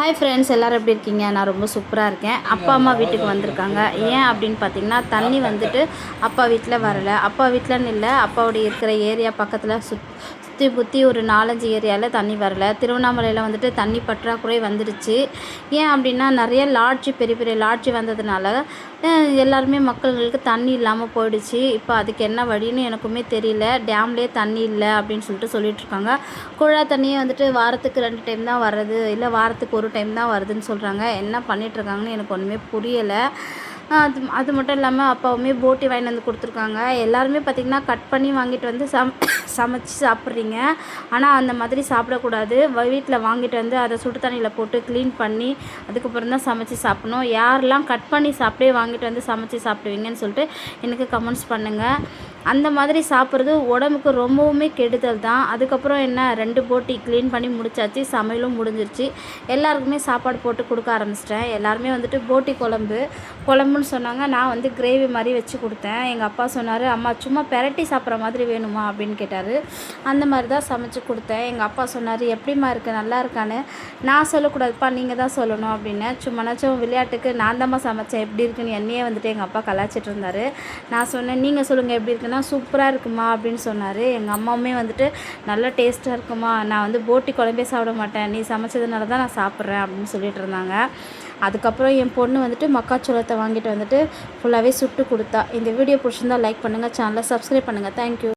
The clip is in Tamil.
ஹாய் ஃப்ரெண்ட்ஸ், எல்லோரும் எப்படி இருக்கீங்க? நான் ரொம்ப சூப்பராக இருக்கேன். அப்பா அம்மா வீட்டுக்கு வந்திருக்காங்க. ஏன் அப்படின்னு பார்த்தீங்கன்னா, தண்ணி வந்துட்டு அப்பா வீட்டில் வரலை. அப்பா வீட்டிலன்னு இல்லை, அப்பாவுடைய இருக்கிற ஏரியா பக்கத்தில் சுற்றி புற்றி ஒரு 4-5 ஏரியாவில் தண்ணி வரலை. திருவண்ணாமலையில் வந்துட்டு தண்ணி பற்றாக்குறை வந்துடுச்சு. ஏன் அப்படின்னா, நிறைய லாட்ஜி பெரிய பெரிய லாட்ஜி வந்ததுனால எல்லாருமே மக்களுக்கு தண்ணி இல்லாமல் போயிடுச்சு. இப்போ அதுக்கு என்ன வழின்னு எனக்குமே தெரியல. டேம்லேயே தண்ணி இல்லை அப்படின்னு சொல்லிட்டுருக்காங்க. குழாய் தண்ணியே வந்துட்டு வாரத்துக்கு 2 டைம் தான் வர்றது, இல்லை வாரத்துக்கு 1 டைம் தான் வருதுன்னு சொல்கிறாங்க. என்ன பண்ணிகிட்ருக்காங்கன்னு எனக்கு ஒன்றுமே புரியலை. அது மட்டும் இல்லாமல் அப்பாவுமே போட்டி வாங்கிட்டு வந்து கொடுத்துருக்காங்க. எல்லாருமே பார்த்திங்கன்னா கட் பண்ணி வாங்கிட்டு வந்து சமைச்சு சாப்பிட்றீங்க. ஆனால் அந்த மாதிரி சாப்பிடக்கூடாது. வீட்டில் வாங்கிட்டு வந்து அதை சுடு தண்ணியில் போட்டு க்ளீன் பண்ணி அதுக்கப்புறம் தான் சமைச்சு சாப்பிட்ணும். யாரெல்லாம் கட் பண்ணி சாப்பிட்டே வாங்கிட்டு வந்து சமைச்சு சாப்பிடுவீங்கன்னு சொல்லிட்டு எனக்கு கமெண்ட்ஸ் பண்ணுங்கள். அந்த மாதிரி சாப்பிட்றது உடம்புக்கு ரொம்பவுமே கெடுதல் தான். அதுக்கப்புறம் என்ன, 2 போட்டி க்ளீன் பண்ணி முடிச்சாச்சு, சமையலும் முடிஞ்சிருச்சு. எல்லாருக்குமே சாப்பாடு போட்டு கொடுக்க ஆரம்பிச்சிட்டேன். எல்லாருமே வந்துட்டு போட்டி குழம்புன்னு சொன்னாங்க. நான் வந்து கிரேவி மாதிரி வச்சு கொடுத்தேன். எங்கள் அப்பா சொன்னார், அம்மா சும்மா பெரட்டி சாப்பிட்ற மாதிரி வேணுமா அப்படின்னு கேட்டார். அந்த மாதிரி தான் சமைச்சு கொடுத்தேன். எங்கள் அப்பா சொன்னார், எப்படிம்மா இருக்குது, நல்லா இருக்கான்னு. நான் சொல்லக்கூடாதுப்பா, நீங்கள் தான் சொல்லணும் அப்படின்னு. சும்மானாச்சும் விளையாட்டுக்கு நான் தான்மா சமைச்சேன், எப்படி இருக்குன்னு என்னையே வந்துட்டு எங்கள் அப்பா கலாச்சிட்டு இருந்தார். நான் சொன்னேன், நீங்கள் சொல்லுங்கள் எப்படி இருக்குன்னா, சூப்பராக இருக்குமா அப்படின்னு சொன்னார். எங்கள் அம்மாவுமே வந்துட்டு நல்லா டேஸ்ட்டாக இருக்குமா, நான் வந்து போட்டி குழம்பே சாப்பிட மாட்டேன், நீ சமைச்சதுனால தான் நான் சாப்பிட்றேன் அப்படின்னு சொல்லிட்டு இருந்தாங்க. அதுக்கப்புறம் என் பொண்ணு வந்துட்டு மக்காச்சோளத்தை வாங்கிட்டு வந்துட்டு ஃபுல்லாகவே சுட்டு கொடுத்தா. இந்த வீடியோ பிடிச்சிருந்தா லைக் பண்ணுங்கள், சேனலை சப்ஸ்கிரைப் பண்ணுங்கள். தேங்க்யூ.